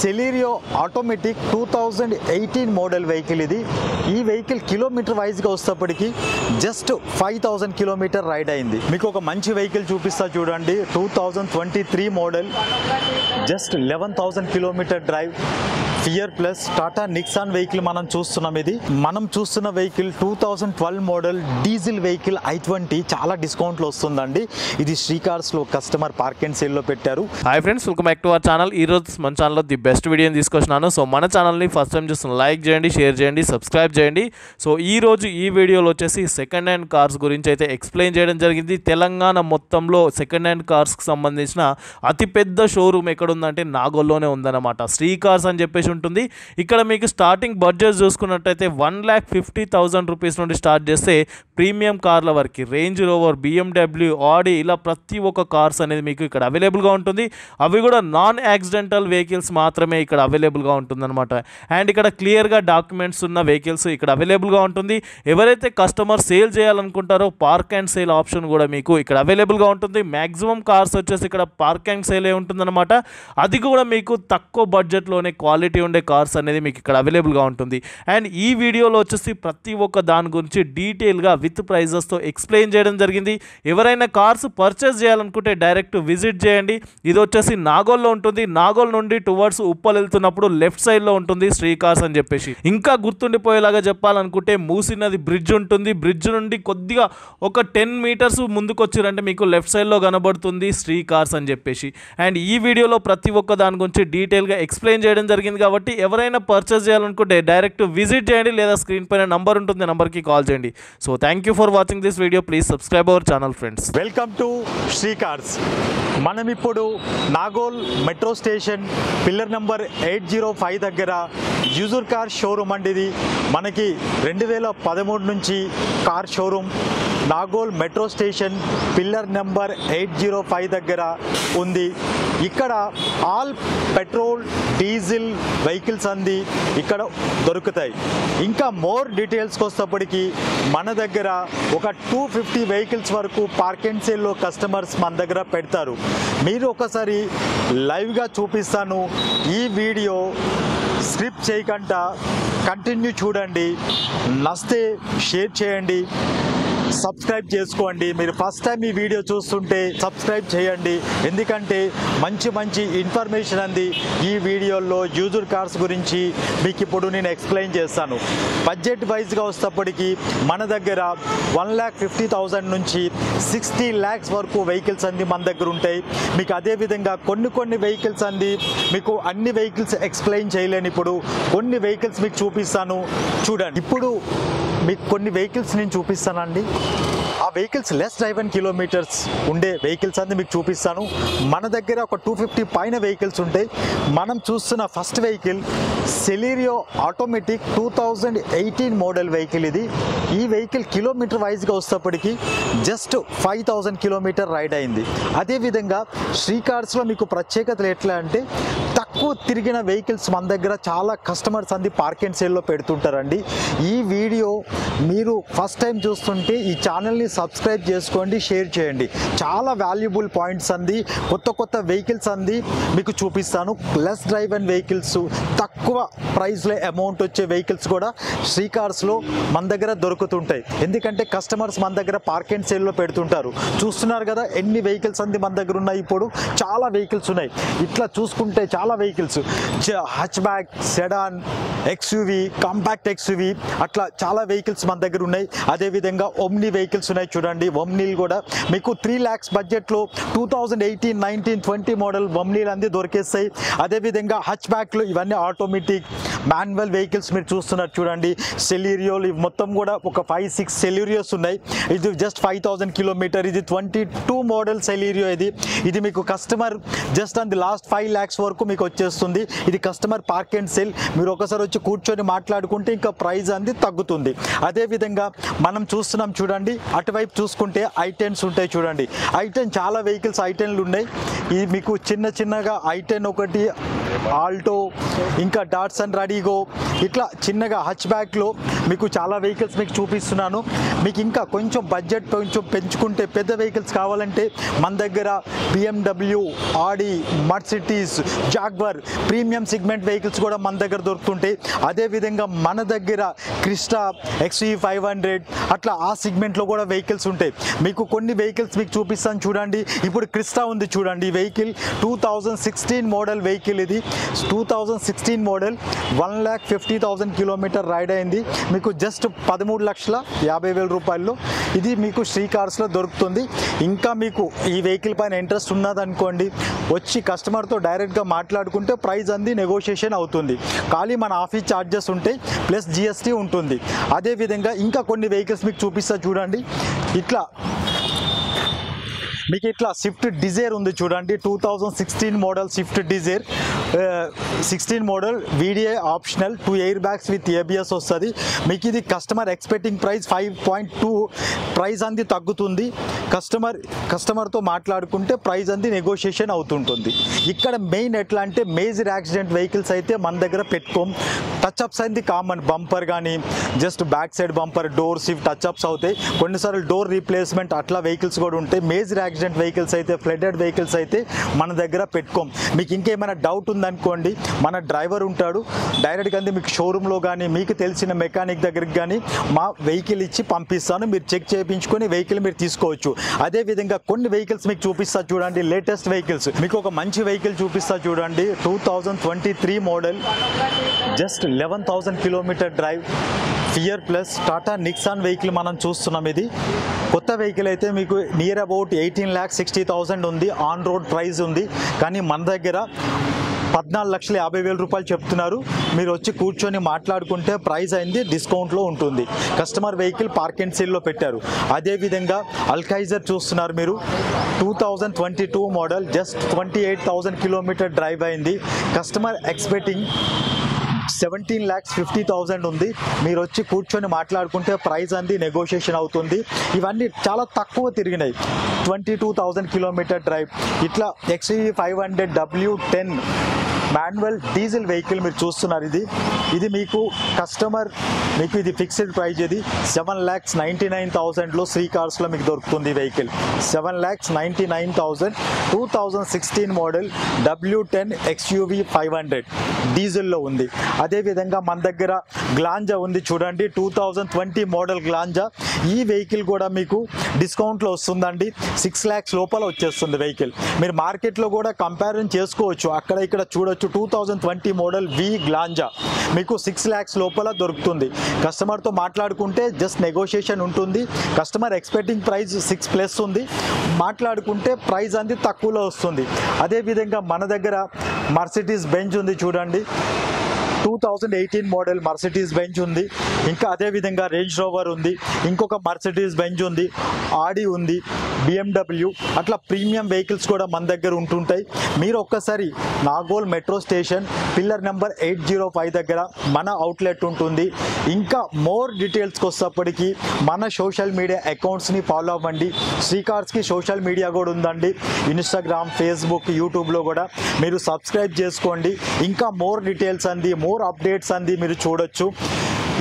Celerio automatic 2018 model vehicle ఇది. ఈ vehicle kilometre వైజ్గా వస్తేప్పటికి జస్ట్ 5000 కిలోమీటర్ రైడ్ అయింది. మీకు ఒక మంచి వెహికల్ చూపిస్తా చూడండి. 2023 model, just 11,000 kilometer drive, fear plus Tata Nexon vehicle మనం చూస్తున్నాం. ఇది మనం చూస్తున్న vehicle 2012 model diesel vehicle i20 చాలా డిస్కౌంట్లో వస్తుందండి. ఇది శ్రీ కార్స్లో కస్టమర్ పార్క్ అండ్ సేల్లో పెట్టారు. Hi friends, welcome back to our channel. ఈ రోజు మన ఛానల్లో ది బెస్ట్ వీడియోని తీసుకొచ్చినాను. సో మన ఛానల్ని ఫస్ట్ టైం చూస్తున్న లైక్ చేయండి, షేర్ చేయండి, సబ్స్క్రైబ్ చేయండి. సో ఈ రోజు ఈ వీడియోలో వచ్చేసి సెకండ్ హ్యాండ్ కార్స్ గురించి అయితే ఎక్స్ప్లెయిన్ చేయడం జరిగింది. తెలంగాణ మొత్తంలో సెకండ్ హ్యాండ్ కార్స్కి సంబంధించిన అతిపెద్ద షోరూమ్ ఎక్కడుందంటే నాగోల్లోనే ఉందన్నమాట. శ్రీ కార్స్ అని చెప్పేసి ఉంటుంది. ఇక్కడ మీకు స్టార్టింగ్ బడ్జెట్ చూసుకున్నట్టయితే 1,50,000 రూపీస్ నుండి స్టార్ట్ చేస్తే ప్రీమియం కార్ల వరకు రేంజ్ రోవర్, BMW, ఆడి ఇలా ప్రతి ఒక్క కార్స్ అనేది మీకు ఇక్కడ అవైలబుల్గా ఉంటుంది. అవి కూడా నాన్ యాక్సిడెంటల్ వెహికల్స్ మాత్రమే ఇక్కడ అవైలబుల్గా ఉంటుందన్నమాట. అండ్ ఇక్కడ క్లియర్గా డాక్యుమెంట్స్ ఉన్న వెహికల్స్ ఇక్కడ అవైలబుల్గా ఉంటుంది. ఎవరైతే కస్టమర్ సేల్ చేయాలనుకుంటారో పార్క్ అండ్ సేల్ ఆప్షన్ కూడా మీకు ఇక్కడ అవైలబుల్గా ఉంటుంది. మ్యాక్సిమం కార్స్ వచ్చేసి ఇక్కడ పార్క్ అండ్ సేలే ఉంటుందన్నమాట. అది కూడా మీకు తక్కువ బడ్జెట్లోనే క్వాలిటీ ఉండే కార్స్ అనేది మీకు ఇక్కడ అవైలబుల్గా ఉంటుంది. అండ్ ఈ వీడియోలో వచ్చేసి ప్రతి ఒక్క దాని గురించి డీటెయిల్గా విత్ ప్రైజెస్తో ఎక్స్ప్లెయిన్ చేయడం జరిగింది. ఎవరైనా కార్స్ పర్చేస్ చేయాలనుకుంటే డైరెక్ట్ విజిట్ చేయండి. ఇది వచ్చేసి నాగోల్లో ఉంటుంది. నాగోల్ నుండి టువర్డ్స్ ఉప్పల్ వెళ్తున్నప్పుడు లెఫ్ట్ సైడ్లో ఉంటుంది శ్రీ కార్స్ అని చెప్పేసి. ఇంకా గుర్తుండిపోయేలాగా చెప్పాలనుకుంటే మూసీ నది బ్రిడ్జ్ ఉంటుంది. బ్రిడ్జ్ నుండి కొద్దిగా ఒక 10 మీటర్స్ ముందుకు వచ్చిరంటే మీకు లెఫ్ట్ సైడ్లో కనబడుతుంది శ్రీ కార్స్ అని చెప్పేసి. అండ్ ఈ వీడియోలో ప్రతి ఒక్క దాని గురించి డీటెయిల్గా ఎక్స్ప్లెయిన్ చేయడం జరిగింది కాబట్టి ఎవరైనా పర్చేస్ చేయాలనుకుంటే డైరెక్ట్ విజిట్ చేయండి, లేదా స్క్రీన్ పైన నంబర్ ఉంటుంది, నెంబర్కి కాల్ చేయండి. So thank you for watching this video. Please subscribe our channel friends. Welcome to Sri cars. మనం ఇప్పుడు Nagole metro station pillar number 805 దగ్గర యూజర్ కార్ షోరూమ్ అండి. ఇది మనకి 2013 నుంచి car showroom Nagole metro station pillar number 805 దగ్గర ఉంది. ఇక్కడ ఆల్ పెట్రోల్, డీజిల్ వెహికల్స్ అంది ఇక్కడ దొరుకుతాయి. ఇంకా మోర్ డీటెయిల్స్కి వస్తేప్పటికి మన దగ్గర ఒక 250 వెహికల్స్ వరకు పార్క్ అండ్ సేల్లో కస్టమర్స్ మన దగ్గర పెడతారు. మీరు ఒకసారి లైవ్గా చూపిస్తాను. ఈ వీడియో స్క్రిప్ట్ చేయకుండా కంటిన్యూ చూడండి. నచ్చితే షేర్ చేయండి, సబ్స్క్రైబ్ చేసుకోండి. మీరు ఫస్ట్ టైం ఈ వీడియో చూస్తుంటే సబ్స్క్రైబ్ చేయండి, ఎందుకంటే మంచి మంచి ఇన్ఫర్మేషన్ అంది ఈ వీడియోలో యూజర్ కార్స్ గురించి మీకు ఇప్పుడు నేను ఎక్స్ప్లెయిన్ చేస్తాను. బడ్జెట్ వైజ్గా వస్తేప్పటికి మన దగ్గర 1,50,000 నుంచి 60 lakhs వరకు వెహికల్స్ అంది మన దగ్గర ఉంటాయి. మీకు అదేవిధంగా కొన్ని వెహికల్స్ అంది మీకు అన్ని వెహికల్స్ ఎక్స్ప్లెయిన్ చేయలేను. ఇప్పుడు కొన్ని వెహికల్స్ మీకు చూపిస్తాను చూడండి. ఇప్పుడు మీకు కొన్ని వెహికల్స్ నేను చూపిస్తానండి. ఆ వెహికల్స్ లెస్ డ్రైవెన్ కిలోమీటర్స్ ఉండే వెహికల్స్ అన్ని మీకు చూపిస్తాను. మన దగ్గర ఒక 250 పైన వెహికల్స్ ఉంటాయి. మనం చూస్తున్న first vehicle Celerio automatic 2018 model vehicle ఇది. ఈ వెహికల్ కిలోమీటర్ వైజ్గా వస్తేప్పటికి జస్ట్ 5000 కిలోమీటర్ రైడ్ అయింది. అదేవిధంగా శ్రీ కార్స్లో మీకు ప్రత్యేకతలు ఎట్లా అంటే తక్కువ తిరిగిన వెహికల్స్ మన దగ్గర చాలా కస్టమర్స్ అంది పార్క్ అండ్ సేల్లో పెడుతుంటారండి. ఈ వీడియో మీరు ఫస్ట్ టైం చూస్తుంటే ఈ ఛానల్ని సబ్స్క్రైబ్ చేసుకోండి, షేర్ చేయండి. చాలా వాల్యుబుల్ పాయింట్స్ అంది కొత్త వెహికల్స్ అంది మీకు చూపిస్తాను. లెస్ డ్రైవెన్ వెహికల్స్, తక్కువ ప్రైస్లో అమౌంట్ వచ్చే వెహికల్స్ కూడా శ్రీ కార్స్లో మన దగ్గర దొరుకుతుంటాయి. ఎందుకంటే కస్టమర్స్ మన దగ్గర పార్క్ అండ్ సేల్లో పెడుతుంటారు. చూస్తున్నారు కదా ఎన్ని వెహికల్స్ అంది మన దగ్గర ఉన్నాయి. ఇప్పుడు చాలా వెహికల్స్ ఉన్నాయి. ఇట్లా చూసుకుంటే చాలా vehicles, hatch back, sedan, XUV, compact XUV, అట్లా చాలా వెహికల్స్ మన దగ్గర ఉన్నాయి. అదేవిధంగా ఒమ్ని వెహికల్స్ ఉన్నాయి చూడండి. ఒమ్నీలు కూడా మీకు 3 lakhs బడ్జెట్లో 2018, 19, 20 మోడల్ ఒమ్నీలు అంది దొరికేస్తాయి. అదేవిధంగా హ్యాచ్ బ్యాక్లు ఇవన్నీ ఆటోమేటిక్ మాన్యువల్ వెహికల్స్ మీరు చూస్తున్నారు చూడండి. సెలీరియోలు మొత్తం కూడా ఒక 5-6 సెలీరియోస్ ఉన్నాయి. ఇది జస్ట్ 5000 కిలోమీటర్. ఇది 22 మోడల్ సెలీరియో. ఇది మీకు కస్టమర్ జస్ట్ అంది లాస్ట్ 5 lakhs వరకు మీకు వచ్చేస్తుంది. ఇది కస్టమర్ పార్క్ అండ్ సేల్. మీరు ఒకసారి వచ్చి కూర్చొని మాట్లాడుకుంటే ఇంకా ప్రైస్ అంది తగ్గుతుంది. అదేవిధంగా మనం చూస్తున్నాం చూడండి. అటువైపు చూసుకుంటే i10s ఉంటాయి చూడండి. i10 చాలా వెహికల్స్ i10లు ఉన్నాయి. ఇది మీకు చిన్నగా i10 ఒకటి, ఆల్టో, ఇంకా డాట్సన్ రడీగో, ఇట్లా చిన్నగా హచ్ బ్యాక్లో మీకు చాలా వెహికల్స్ మీకు చూపిస్తున్నాను. మీకు ఇంకా కొంచెం బడ్జెట్ కొంచెం పెంచుకుంటే పెద్ద వెహికల్స్ కావాలంటే మన దగ్గర BMW, Audi, Mercedes, Jaguar premium segment vehicles కూడా మన దగ్గర దొరుకుతుంటాయి. అదేవిధంగా మన దగ్గర క్రిస్టా, XV500 అట్లా ఆ సెగ్మెంట్లో కూడా వెహికల్స్ ఉంటాయి. మీకు కొన్ని వెహికల్స్ మీకు చూపిస్తాను చూడండి. ఇప్పుడు క్రిస్టా ఉంది చూడండి. ఈ వెహికల్ 2016 మోడల్ వెహికల్. ఇది 2016 మోడల్ 1,50,000 కిలోమీటర్ రైడ్ అయింది. మీకు జస్ట్ 13,50,000 రూపాయల్లో ఇది మీకు శ్రీ కార్స్లో దొరుకుతుంది. ఇంకా మీకు ఈ వెహికల్ పైన ఇంట్రెస్ట్ ఉన్నదనుకోండి, వచ్చి కస్టమర్తో డైరెక్ట్గా మాట్లాడుకుంటే ప్రైస్ అంది నెగోషియేషన్ అవుతుంది. ఖాళీ మన ఆఫీస్ ఛార్జెస్ ఉంటాయి, ప్లస్ GST ఉంటుంది. అదేవిధంగా ఇంకా కొన్ని వెహికల్స్ మీకు చూపిస్తా చూడండి. మీకు ఇట్లా స్విఫ్ట్ డిజైర్ ఉంది చూడండి. 2016 model Swift Dzire 16 model VDI optional 2 air bags with ABS వస్తుంది. మీకు ఇది కస్టమర్ ఎక్స్పెక్టింగ్ ప్రైస్ 5.2 ప్రైస్ అంది తగ్గుతుంది. కస్టమర్తో మాట్లాడుకుంటే ప్రైస్ అంది నెగోషియేషన్ అవుతుంటుంది. ఇక్కడ మెయిన్ ఎట్లా అంటే మేజర్ యాక్సిడెంట్ వెహికల్స్ అయితే మన దగ్గర పెట్టుకోం. టచ్అప్స్ అయింది కామన్, బంపర్ కానీ just back side bumper door shift touch-ups అవుతాయి. కొన్నిసార్లు డోర్ రీప్లేస్మెంట్ అట్లా వెహికల్స్ కూడా ఉంటాయి. మేజర్ యాక్సిడెంట్ వెహికల్స్ అయితే ఫ్లడెడ్ వెహికల్స్ అయితే మన దగ్గర పెట్టుకోం. మీకు ఇంకేమైనా డౌట్ ఉందనుకోండి, మన డ్రైవర్ ఉంటాడు, డైరెక్ట్గా మీకు షోరూంలో కానీ మీకు తెలిసిన మెకానిక్ దగ్గరికి కానీ మా వెహికల్ ఇచ్చి పంపిస్తాను. మీరు చెక్ చేయించుకొని వెహికల్ మీరు తీసుకోవచ్చు. అదేవిధంగా కొన్ని వెహికల్స్ మీకు చూపిస్తా చూడండి. లేటెస్ట్ వెహికల్స్ మీకు ఒక మంచి వెహికల్ చూపిస్తా చూడండి. 2023 model just 11,000 kilometer drive fear plus Tata Nexon vehicle మనం చూస్తున్నాం. ఇది కొత్త వెహికల్ అయితే మీకు నియర్ అబౌట్ 18,60,000 ఉంది. ఆన్ రోడ్ ప్రైస్ ఉంది. కానీ మన దగ్గర 14,50,000 రూపాయలు చెప్తున్నారు. మీరు వచ్చి కూర్చొని మాట్లాడుకుంటే ప్రైస్ అయింది డిస్కౌంట్లో ఉంటుంది. కస్టమర్ వెహికల్ పార్క్ అండ్ సేల్లో పెట్టారు. అదేవిధంగా అల్కైజర్ చూస్తున్నారు మీరు. 2022 మోడల్ జస్ట్ 28,000 కిలోమీటర్ డ్రైవ్ అయింది. కస్టమర్ ఎక్స్పెక్టింగ్ 17,50,000 ఉంది. మీరు వచ్చి కూర్చొని మాట్లాడుకుంటే ప్రైస్ అంది నెగోషియేషన్ అవుతుంది. ఇవన్నీ చాలా తక్కువ తిరిగినాయి. 22,000 కిలోమీటర్ డ్రైవ్. ఇట్లా XV500 W10 manual diesel vehicle మీరు చూస్తున్నారు. ఇది మీకు కస్టమర్ మీకు ఇది ఫిక్స్డ్ ప్రైస్. ఇది 7,99,000లో శ్రీ కార్స్లో మీకు దొరుకుతుంది వెహికల్. 7,99,000 2016 మోడల్ W10 XUV500 డీజిల్లో ఉంది. అదేవిధంగా మన దగ్గర గ్లాంజా ఉంది చూడండి. 2020 మోడల్ గ్లాంజా. ఈ వెహికల్ కూడా మీకు డిస్కౌంట్లో వస్తుందండి. 6 lakhs లోపల వచ్చేస్తుంది వెహికల్. మీరు మార్కెట్లో కూడా కంపారిజన్ చేసుకోవచ్చు. అక్కడ ఇక్కడ చూడొచ్చు. 2020 మోడల్ V గ్లాంజా మీకు 6 lakhs లోపల దొరుకుతుంది. కస్టమర్తో మాట్లాడుకుంటే జస్ట్ నెగోషియేషన్ ఉంటుంది. కస్టమర్ ఎక్స్పెక్టింగ్ ప్రైస్ 6+ ఉంది. మాట్లాడుకుంటే ప్రైస్ అంది తక్కువలో వస్తుంది. అదేవిధంగా మన దగ్గర మర్సిడీస్ బెంజ్ ఉంది చూడండి. 2018 మోడల్ మర్సిడీస్ బెంజ్ ఉంది. ఇంకా అదేవిధంగా రేంజ్ రోవర్ ఉంది. ఇంకొక మర్సిడీస్ బెంజ్ ఉంది. ఆడి ఉంది. BMW అట్లా ప్రీమియం వెహికల్స్ కూడా మన దగ్గర ఉంటుంటాయి. మీరు ఒక్కసారి Nagole metro station pillar number 805 దగ్గర మన అవుట్లెట్ ఉంటుంది. ఇంకా మోర్ డీటెయిల్స్కి వచ్చేప్పటికీ మన సోషల్ మీడియా అకౌంట్స్ని ఫాలో అవ్వండి. శ్రీ కార్స్కి సోషల్ మీడియా కూడా ఉందండి. ఇన్స్టాగ్రామ్, ఫేస్బుక్, యూట్యూబ్లో కూడా మీరు సబ్స్క్రైబ్ చేసుకోండి. ఇంకా మోర్ డీటెయిల్స్ అంది, మోర్ అప్డేట్స్ అంది మీరు చూడొచ్చు.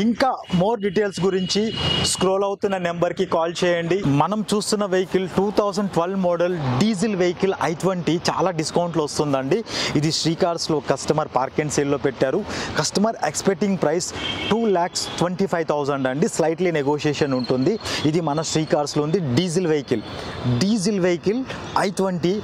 ఇంకా మోర్ డీటెయిల్స్ గురించి స్క్రోల్ అవుతున్న నెంబర్కి కాల్ చేయండి. మనం చూస్తున్న vehicle 2012 model diesel vehicle i20 చాలా డిస్కౌంట్లో వస్తుందండి. ఇది శ్రీ కార్స్లో కస్టమర్ పార్క్ అండ్ సేల్లో పెట్టారు. కస్టమర్ ఎక్స్పెక్టింగ్ ప్రైస్ 2,25,000 అండి. స్లైట్లీ నెగోషియేషన్ ఉంటుంది. ఇది మన శ్రీ కార్స్లో ఉంది. డీజిల్ వెహికల్ i20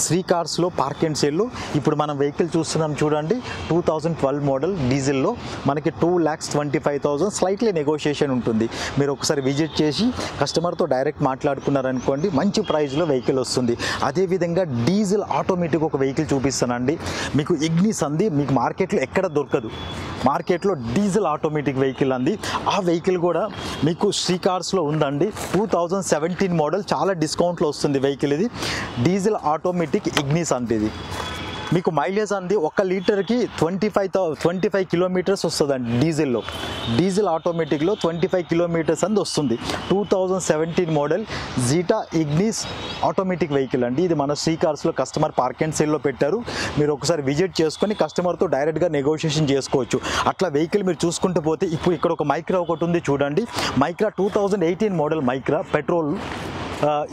శ్రీ కార్స్లో పార్క్ అండ్ సేల్లో ఇప్పుడు మనం వెహికల్ చూస్తున్నాం చూడండి. 2012 మోడల్ డీజిల్లో మనకి 2,25,000 స్లైట్లీ నెగోషియేషన్ ఉంటుంది. మీరు ఒకసారి విజిట్ చేసి కస్టమర్తో డైరెక్ట్ మాట్లాడుకున్నారనుకోండి మంచి ప్రైస్లో వెహికల్ వస్తుంది. అదేవిధంగా డీజిల్ ఆటోమేటిక్ ఒక వెహికల్ చూపిస్తానండి. మీకు ఇగ్నిస్ అంది మీకు మార్కెట్లో ఎక్కడ దొరకదు. మార్కెట్లో డీజిల్ ఆటోమేటిక్ వెహికల్ అంది. ఆ వెహికల్ కూడా మీకు శ్రీ కార్స్లో ఉందండి. 2017 మోడల్ చాలా డిస్కౌంట్లో వస్తుంది వెహికల్. ఇది డీజిల్ ఆటోమేటిక్ ఇగ్నిస్ అంటే ఇది మీకు మైలేజ్ అంది 1 లీటర్కి 25 కిలోమీటర్స్ వస్తుందండి. డీజిల్ ఆటోమేటిక్లో 25 కిలోమీటర్స్ అంది వస్తుంది. 2017 model zeta Ignis automatic vehicle అండి. ఇది మన శ్రీ కార్స్లో కస్టమర్ పార్క్ అండ్ సేల్లో పెట్టారు. మీరు ఒకసారి విజిట్ చేసుకొని కస్టమర్తో డైరెక్ట్గా నెగోషియేషన్ చేసుకోవచ్చు. అట్లా వెహికల్ మీరు చూసుకుంటూ పోతే ఇప్పుడు ఇక్కడ ఒక మైక్రా ఒకటి ఉంది చూడండి. Micra 2018 model Micra petrol.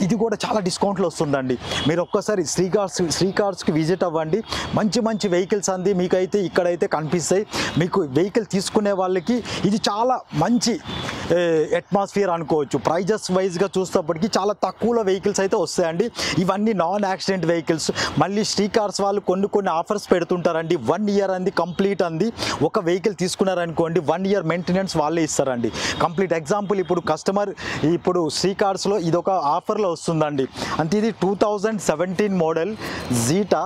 ఇది కూడా చాలా డిస్కౌంట్లో వస్తుందండి. మీరు ఒక్కసారి శ్రీ కార్స్కి విజిట్ అవ్వండి. మంచి వెహికల్స్ అంది మీకైతే ఇక్కడైతే కనిపిస్తాయి. మీకు వెహికల్ తీసుకునే వాళ్ళకి ఇది చాలా మంచి అట్మాస్ఫియర్ అనుకోవచ్చు. ప్రైజెస్ వైజ్గా చూసేటప్పటికి చాలా తక్కువలో వెహికల్స్ అయితే వస్తాయండి. ఇవన్నీ నాన్ యాక్సిడెంట్ వెహికల్స్. మళ్ళీ శ్రీ కార్స్ వాళ్ళు కొన్ని ఆఫర్స్ పెడుతుంటారండి. 1 ఇయర్ అంది కంప్లీట్ అంది. ఒక వెహికల్ తీసుకున్నారనుకోండి 1 ఇయర్ మెయింటెనెన్స్ వాళ్ళే ఇస్తారండి కంప్లీట్. ఎగ్జాంపుల్ ఇప్పుడు కస్టమర్ ఇప్పుడు శ్రీ కార్స్లో ఇదొక ఆఫర్లో వస్తుందండి. అంటే ఇది 2017 మోడల్ జీటా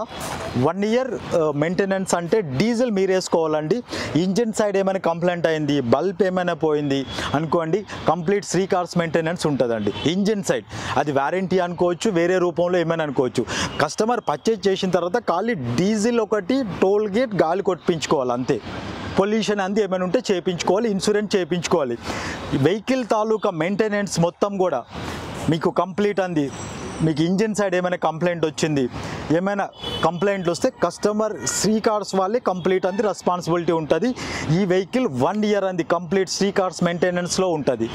1 ఇయర్ మెయింటెనెన్స్. అంటే డీజిల్ మీరు వేసుకోవాలండి. ఇంజిన్ సైడ్ ఏమైనా కంప్లైంట్ అయింది, బల్బ్ ఏమైనా పోయింది అనుకోండి, కంప్లీట్ శ్రీ కార్స్ మెయింటెనెన్స్ ఉంటుందండి. ఇంజిన్ సైడ్ అది వారంటీ అనుకోవచ్చు, వేరే రూపంలో ఏమైనా అనుకోవచ్చు. కస్టమర్ పర్చేజ్ చేసిన తర్వాత ఖాళీ డీజిల్ ఒకటి టోల్ గేట్ గాలి కొట్టించుకోవాలి అంతే. పొల్యూషన్ అంది ఏమైనా ఉంటే చేయించుకోవాలి, ఇన్సూరెన్స్ చేయించుకోవాలి. వెహికల్ తాలూకా మెయింటెనెన్స్ మొత్తం కూడా మీకు కంప్లీట్ అంది. మీకు ఇంజిన్ సైడ్ ఏమైనా కంప్లైంట్ వచ్చింది, ఏమైనా కంప్లైంట్లు వస్తే కస్టమర్ శ్రీ కార్స్ వాళ్ళే కంప్లీట్ అంది రెస్పాన్సిబిలిటీ ఉంటుంది. ఈ వెహికల్ 1 ఇయర్ అంది కంప్లీట్ శ్రీ కార్స్ మెయింటెనెన్స్లో ఉంటుంది.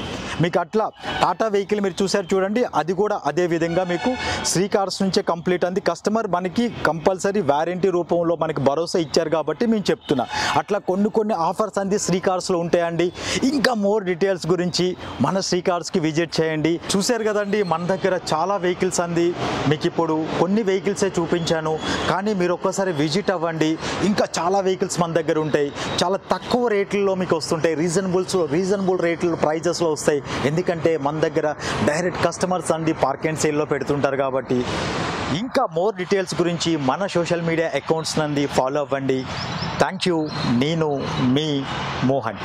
మీకు అట్లా టాటా వెహికల్ మీరు చూసారు చూడండి, అది కూడా అదే విధంగా మీకు శ్రీ కార్స్ నుంచే కంప్లీట్ అంది. కస్టమర్ మనకి కంపల్సరీ వారంటీ రూపంలో మనకి భరోసా ఇచ్చారు కాబట్టి మేము చెప్తున్నా. అట్లా కొన్ని ఆఫర్స్ అంది శ్రీ కార్స్లో ఉంటాయండి. ఇంకా మోర్ డీటెయిల్స్ గురించి మన శ్రీ కార్స్కి విజిట్ చేయండి. చూశారు కదండి మన దగ్గర చాలా వెహికల్స్ అంది. మీకు ఇప్పుడు కొన్ని వెహికల్సే చూపించాను, కానీ మీరు ఒక్కసారి విజిట్ అవ్వండి. ఇంకా చాలా వెహికల్స్ మన దగ్గర ఉంటాయి. చాలా తక్కువ రేట్లలో మీకు వస్తుంటాయి. రీజనబుల్ రేట్లు ప్రైజెస్లో వస్తాయి. ఎందుకంటే మన దగ్గర డైరెక్ట్ కస్టమర్స్ అండి పార్క్ అండ్ సేల్లో పెడుతుంటారు కాబట్టి. ఇంకా మోర్ డీటెయిల్స్ గురించి మన సోషల్ మీడియా అకౌంట్స్ నంది ఫాలో అవ్వండి. Thank you. నేను మీ మోహన్.